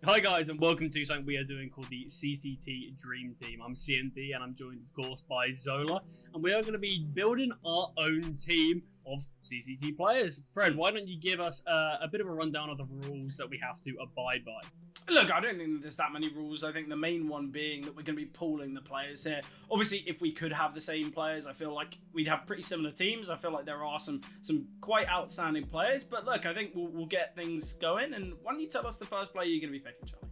Hi guys, and welcome to something we are doing called the CCT Dream Team. I'm CND and I'm joined of course by Zola, and we are going to be building our own team of CCT players. Fred, why don't you give us a bit of a rundown of the rules that we have to abide by? Look, I don't think there's that many rules. I think the main one being that we're going to be pooling the players here. Obviously, if we could have the same players, I feel like we'd have pretty similar teams. I feel like there are some quite outstanding players. But look, I think we'll get things going. And why don't you tell us the first player you're going to be picking, Charlie?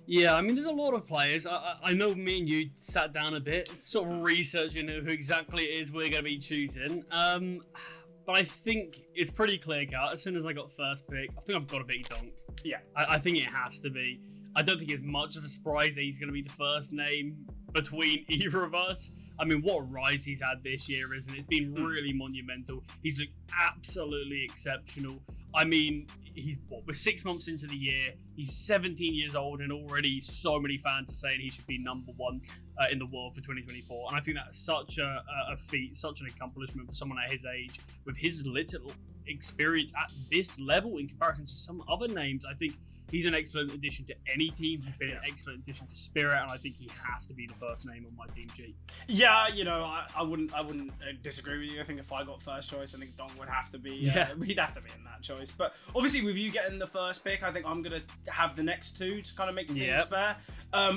Yeah, I mean, there's a lot of players. I know me and you sat down a bit, sort of researching who exactly it is we're going to be choosing. But I think it's pretty clear cut. As soon as I got first pick, I think I've got to pick Donk. Yeah. I think it has to be. I don't think it's much of a surprise that he's going to be the first name between either of us. I mean, what a rise he's had this year, isn't it? It's been really monumental. He's looked absolutely exceptional. I mean, we're 6 months into the year. He's 17 years old, and already so many fans are saying he should be number one in the world for 2024. And I think that's such a feat, such an accomplishment for someone at his age, with his little experience at this level in comparison to some other names. I think he's an excellent addition to any team. He's been an excellent addition to Spirit, and I think he has to be the first name on my team G. Yeah, you know, I wouldn't disagree with you. I think if I got first choice, I think Donk would have to be. He'd have to be in that choice. But obviously, with you getting the first pick, I think I'm gonna have the next two to kind of make things fair.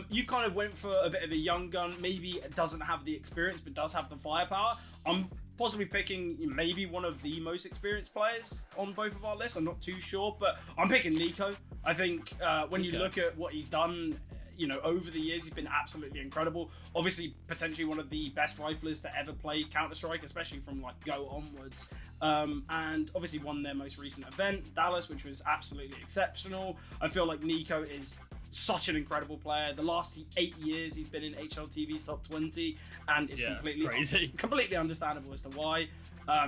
You kind of went for a bit of a young gun. Maybe doesn't have the experience, but does have the firepower. I'm possibly picking maybe one of the most experienced players on both of our lists. I'm not too sure, but I'm picking Nico. I think when you look at what he's done, you know, over the years, he's been absolutely incredible. Obviously, potentially one of the best riflers to ever play Counter-Strike, especially from like Go onwards. And obviously won their most recent event, Dallas, which was absolutely exceptional. I feel like Nico is such an incredible player. The last 8 years he's been in HLTV's top 20, and it's completely understandable as to why.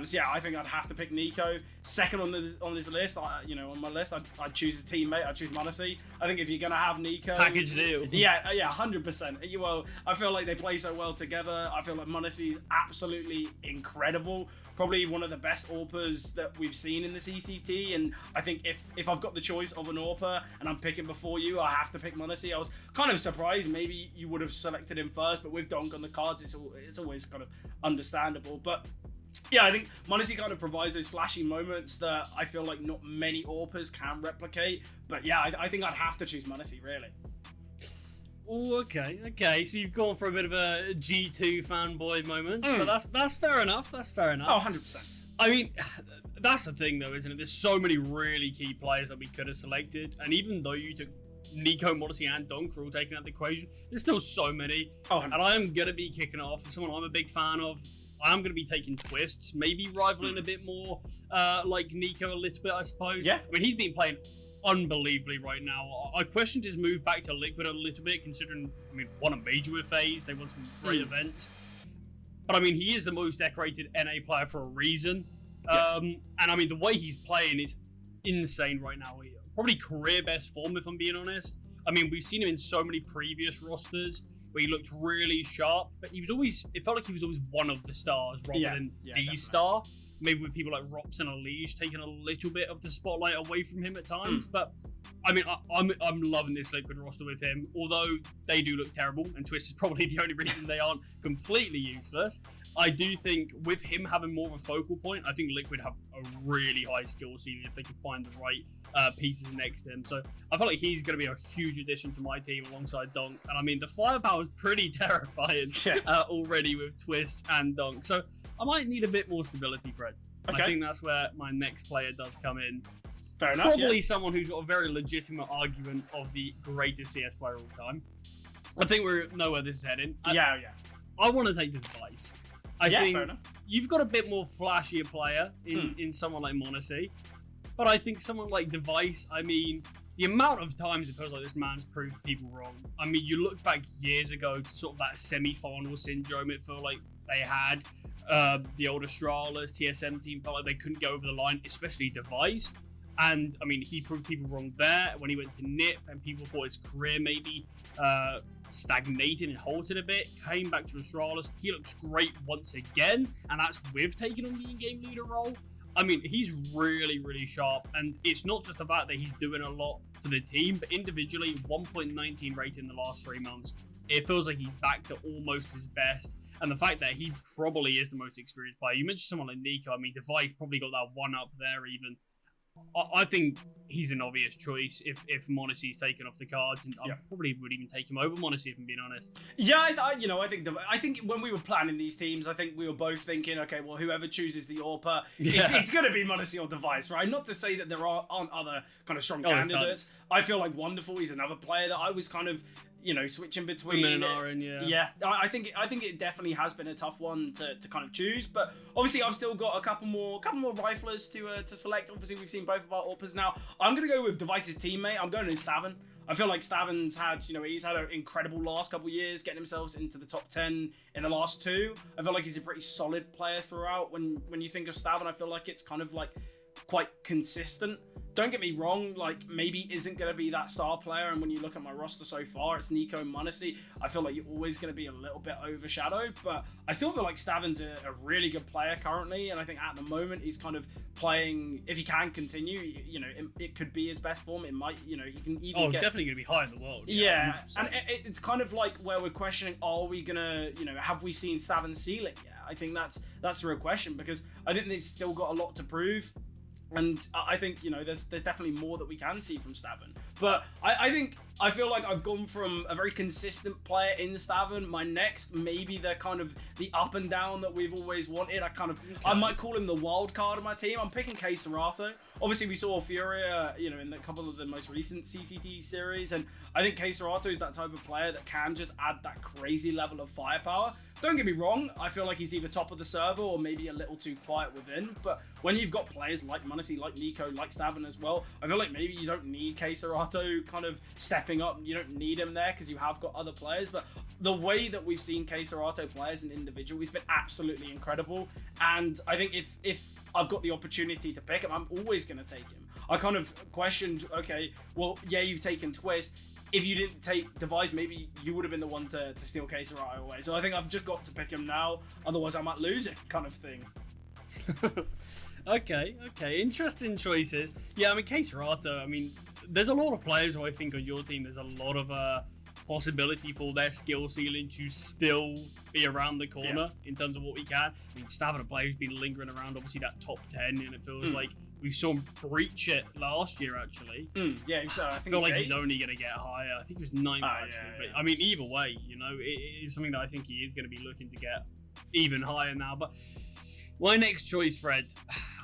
So yeah, I think I'd have to pick Nico. Second on this list, on my list, I'd choose a teammate. I'd choose Monacy. I think if you're gonna have Nico, package deal. Yeah, 100%. Well, I feel like they play so well together. I feel like Monacy is absolutely incredible. Probably one of the best AWPers that we've seen in the CCT, and I think if I've got the choice of an AWPer and I'm picking before you, I have to pick Monacy. I was kind of surprised maybe you would have selected him first, but with Donk on the cards, it's always kind of understandable. But yeah, I think Monacy kind of provides those flashy moments that I feel like not many AWPers can replicate. But yeah, I think I'd have to choose Monacy, really. Oh, okay. So you've gone for a bit of a G2 fanboy moment, but that's fair enough. That's fair enough. Oh, 100%. I mean, that's the thing though, isn't it? There's so many really key players that we could have selected, and even though you took Nico, Monacy, and Donk are all taken out of the equation, there's still so many. Oh, 100%. And I'm gonna be kicking it off with someone I'm a big fan of. I'm going to be taking Twists, maybe rivaling a bit more like Nico a little bit, I suppose. Yeah. I mean, he's been playing unbelievably right now. I questioned his move back to Liquid a little bit, considering, I mean, won a major phase. They won some great events. But, I mean, he is the most decorated NA player for a reason. And, I mean, the way he's playing is insane right now. Probably career best form, if I'm being honest. I mean, we've seen him in so many previous rosters where he looked really sharp, but it felt like he was always one of the stars rather than the star. Maybe with people like Rops and Elige taking a little bit of the spotlight away from him at times. But I mean, I'm loving this Liquid roster with him, although they do look terrible, and Twist is probably the only reason they aren't completely useless. I do think with him having more of a focal point, I think Liquid have a really high skill ceiling if they can find the right pieces next to him. So I feel like he's going to be a huge addition to my team alongside Donk. And I mean, the firepower is pretty terrifying already with Twist and Donk. So I might need a bit more stability, Fred. Okay. I think that's where my next player does come in. Fair enough. Probably someone who's got a very legitimate argument of the greatest CS player of all time. I think we know where this is heading. I want to take this Device. I think you've got a bit more flashier player in someone like Monacy, but I think someone like Device, I mean, the amount of times it feels like this man's proved people wrong. I mean, you look back years ago to sort of that semi-final syndrome it felt like they had. The old Astralis, TSM team felt like they couldn't go over the line, especially Device. And, I mean, he proved people wrong there when he went to NIP and people thought his career maybe stagnated and halted a bit, came back to Astralis. He looks great once again, and that's with taking on the in-game leader role. I mean, he's really, really sharp, and it's not just the fact that he's doing a lot for the team, but individually, 1.19 rate in the last 3 months. It feels like he's back to almost his best, and the fact that he probably is the most experienced player. You mentioned someone like Nico. I mean, Device probably got that one up there even. I think he's an obvious choice if Monacy's taken off the cards, and I probably would even take him over Monacy if I'm being honest. Yeah, I think when we were planning these teams, I think we were both thinking, okay, well, whoever chooses the AWPer, it's going to be Monacy or Device, right? Not to say that there aren't other kind of strong candidates. I feel like Wonderful, he's another player that I was kind of, switching between. Women and Aaron, yeah. I think it definitely has been a tough one to kind of choose, but obviously I've still got a couple more riflers to select. Obviously we've seen both of our AWPers now. I'm gonna go with Device's teammate. I'm going in Stavin. I feel like Stavin's had, he's had an incredible last couple of years, getting himself into the top 10 in the last 2. I feel like he's a pretty solid player throughout. When you think of Stavin, I feel like it's kind of like quite consistent. Don't get me wrong, like, maybe isn't going to be that star player, and when you look at my roster so far, it's Nico and Monacy. I feel like you're always going to be a little bit overshadowed, but I still feel like Stavin's a really good player currently, and I think at the moment he's kind of playing, if he can continue, it could be his best form. It might, he can even get... definitely going to be high in the world. Yeah, and it's kind of like where we're questioning, are we going to, have we seen Stavin's ceiling yet? I think that's the real question, because I think they've still got a lot to prove. And I think, there's definitely more that we can see from Stavin. But I feel like I've gone from a very consistent player in Stavin. My next, maybe the kind of the up and down that we've always wanted. I might call him the wild card of my team. I'm picking CCT. Obviously, we saw Furia, in a couple of the most recent CCT series. And I think CCT is that type of player that can just add that crazy level of firepower. Don't get me wrong, I feel like he's either top of the server or maybe a little too quiet within. But when you've got players like Monacy, like Nico, like Stavin as well, I feel like maybe you don't need CCT kind of stepping up. You don't need him there because you have got other players. But the way that we've seen CCT play as an individual, he's been absolutely incredible. And I think if I've got the opportunity to pick him, I'm always going to take him. I kind of questioned, okay, well, yeah, you've taken Twist. If you didn't take Device, maybe you would have been the one to steal CCT away. So I think I've just got to pick him now. Otherwise, I might lose it, kind of thing. Okay. Interesting choices. Yeah, I mean, CCT, there's a lot of players who I think on your team, there's a lot of possibility for their skill ceiling to still be around the corner in terms of what we can. I mean, Stavin, a player who's been lingering around, obviously that top 10, and it feels like we saw him breach it last year, actually. Yeah, so I feel like he's only going to get higher. I think he was 9th, actually. Yeah. But, I mean, either way, it is something that I think he is going to be looking to get even higher now. But my next choice, Fred,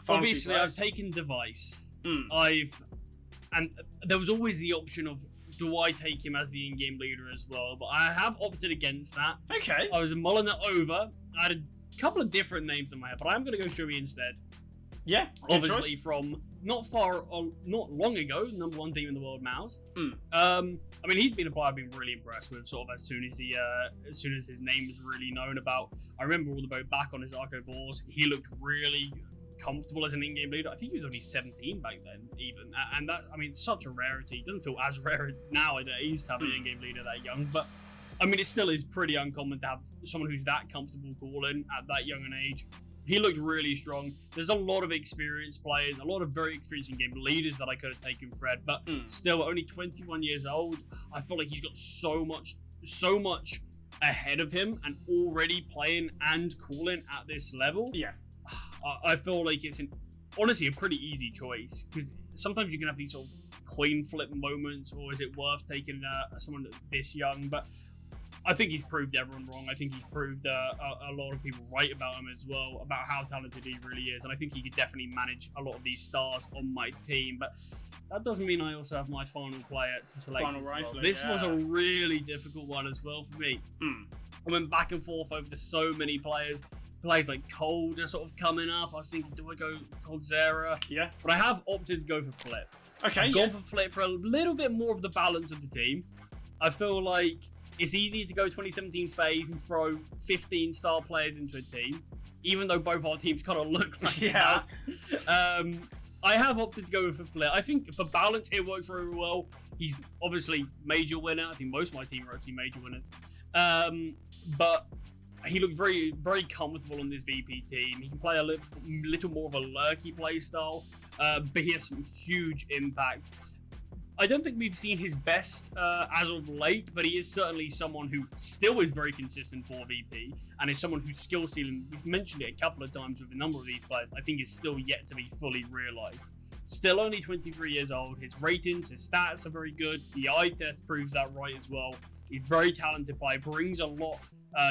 obviously, I've taken Device. And there was always the option of, do I take him as the in-game leader as well? But I have opted against that. Okay. I was mulling it over. I had a couple of different names in my head, but I'm going to go Shui instead. Yeah, obviously from not long ago, #1 team in the world, Mouse. He's been a player I've been really impressed with. Sort of as soon as his name was really known about. I remember all the way back on his Arco balls, he looked really comfortable as an in-game leader. I think he was only 17 back then, even, and that, it's such a rarity. It doesn't feel as rare nowadays to have an in-game leader that young, but it still is pretty uncommon to have someone who's that comfortable calling at that young an age. He looked really strong. There's a lot of experienced players, a lot of very experienced in-game leaders that I could have taken Fred, but still only 21 years old. I feel like he's got so much ahead of him and already playing and calling at this level. Yeah. I feel like it's honestly a pretty easy choice, because sometimes you can have these sort of coin flip moments, or is it worth taking someone this young? But I think he's proved everyone wrong. I think he's proved a lot of people right about him as well, about how talented he really is. And I think he could definitely manage a lot of these stars on my team. But that doesn't mean I also have my final player to select. Final rifler, This was a really difficult one as well for me. I went back and forth over so many players. Players like Cold are sort of coming up. I was thinking, do I go Coldzera? Yeah. But I have opted to go for Flip. Okay, I've gone for Flip for a little bit more of the balance of the team. I feel like it's easy to go 2017 phase and throw 15 star players into a team, even though both our teams kind of look like that. I have opted to go for Flip. I think for balance, it works very well. He's obviously major winner. I think most of my team are actually major winners. But he looked very, very comfortable on this VP team. He can play a little more of a lurky play style, but he has some huge impact. I don't think we've seen his best as of late, but he is certainly someone who still is very consistent for VP, and is someone whose skill ceiling, we've mentioned it a couple of times with a number of these players, I think is still yet to be fully realised. Still only 23 years old, his ratings, his stats are very good, the eye test proves that right as well. He's very talented player, brings a lot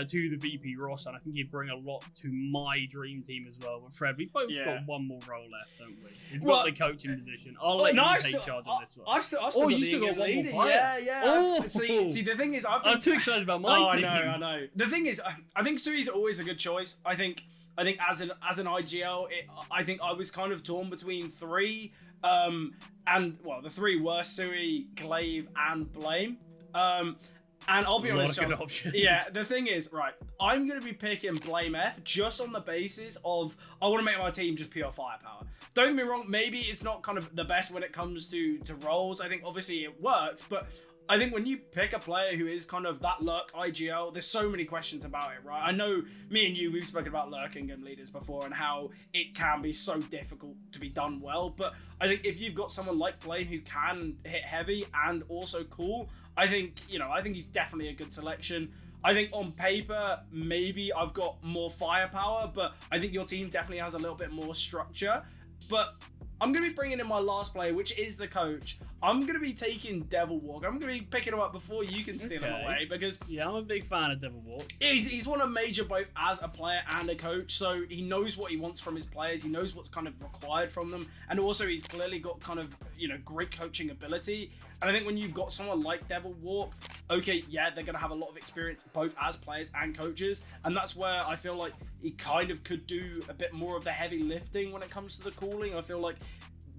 to the VP roster, and I think he'd bring a lot to my dream team as well. But Fred, we've both got one more role left, don't we? We've got the coaching position. I'll let you take charge of this one. I've still got one more player. Yeah. Oh. See, the thing is, I'm too excited about my team. I know. The thing is, I think Sui's always a good choice. I think as an IGL, I think I was kind of torn between three, the three were Sui, Glaive, and Blame. And I'll be honest, John, yeah, the thing is, right, I'm going to be picking Blame F just on the basis of I want to make my team just pure firepower. Don't get me wrong, maybe it's not kind of the best when it comes to roles. I think obviously it works, but I think when you pick a player who is kind of that lurk IGL, there's so many questions about it, right? I know me and you, we've spoken about lurking and leaders before and how it can be so difficult to be done well, but I think if you've got someone like Blame who can hit heavy and also cool, I think he's definitely a good selection. I think on paper, maybe I've got more firepower, but I think your team definitely has a little bit more structure. But I'm going to be bringing in my last player, which is the coach. I'm going to be taking Devil Walk. I'm going to be picking him up before you can steal him away because... Yeah, I'm a big fan of Devil Walk. He's won a major both as a player and a coach, so he knows what he wants from his players. He knows what's kind of required from them, and also he's clearly got kind of, great coaching ability. And I think when you've got someone like Devil Walk, okay, yeah, they're going to have a lot of experience both as players and coaches, and that's where I feel like he kind of could do a bit more of the heavy lifting when it comes to the calling. I feel like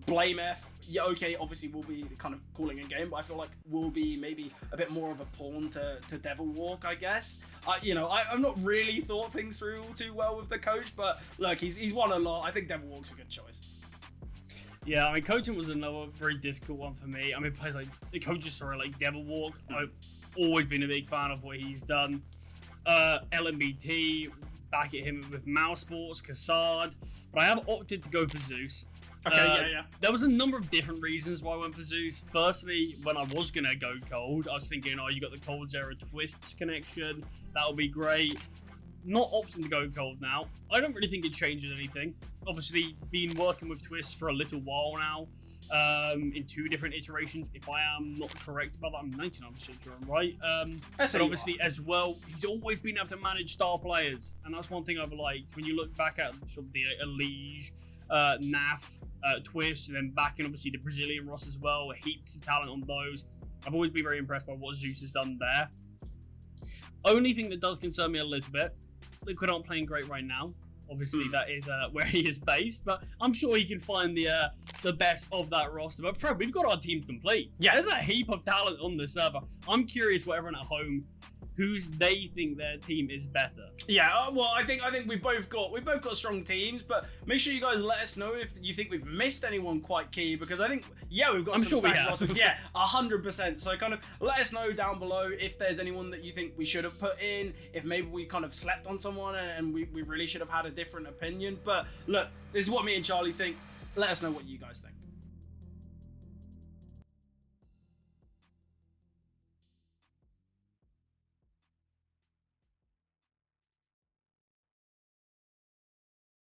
Blame F, yeah, okay, obviously we'll be kind of calling a game, but I feel like we'll be maybe a bit more of a pawn to Devil Walk, I guess. I've not really thought things through too well with the coach, but look, he's won a lot. I think Devil Walk's a good choice. Yeah, I mean, coaching was another very difficult one for me. I mean, players like Devil Walk, I've always been a big fan of what he's done. LMBT, back at him with Mouse Sports, Cassard, but I have opted to go for Zeus. Okay, yeah. There was a number of different reasons why I went for Zeus. Firstly, when I was going to go cold, I was thinking, you got the Cold Zero Twists connection. That would be great. Not opting to go cold now. I don't really think it changes anything. Obviously, been working with Twists for a little while now. In 2 different iterations. If I am not correct about that, I'm 99% sure I'm right. But obviously, as well, he's always been able to manage star players. And that's one thing I've liked. When you look back at sort of the Elige, NAF, Twist, and then back in obviously the Brazilian Ross as well, heaps of talent on those. I've always been very impressed by what Zeus has done there. Only thing that does concern me a little bit, Liquid aren't playing great right now. Obviously, that is where he is based, but I'm sure he can find the best of that roster. But Fred, we've got our team complete. Yeah, there's a heap of talent on the server. I'm curious what everyone at home, who's they think their team is better. Yeah, well, I think we've both got strong teams, but make sure you guys let us know if you think we've missed anyone quite key, because I think we've got some stacked rosters. Yeah, 100%. So kind of let us know down below if there's anyone that you think we should have put in, if maybe we kind of slept on someone and we really should have had a different opinion. But look, this is what me and Charlie think. Let us know what you guys think.